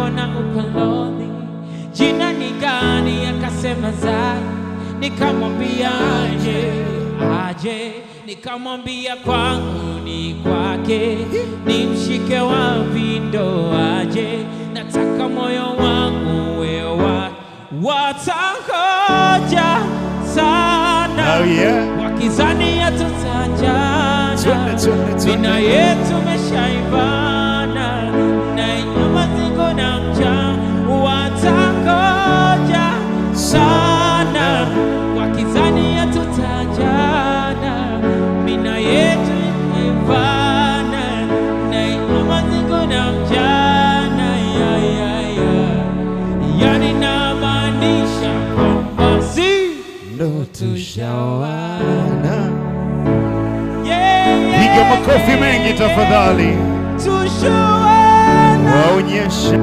nikamwona ukoloni, jina ni gani? Akasema Zai. Nikamwambia aje, nikamwambia kwangu ni kwake, nimshike wapi ndo aje? Nataka moyo wangu wewe watangoja sana. Oh yeah. Wakizani tutajana, mina yetu meshaivana, na inyuma zingo na mja watangoja sana. Wakizani tutajana, mina yetu meshaivana, na inyuma zingo na mjana. Yani namaanisha kwamba si ndo tushawana. Yeah, piga makofi mengi tafadhali. Tushawana. Waonyeshe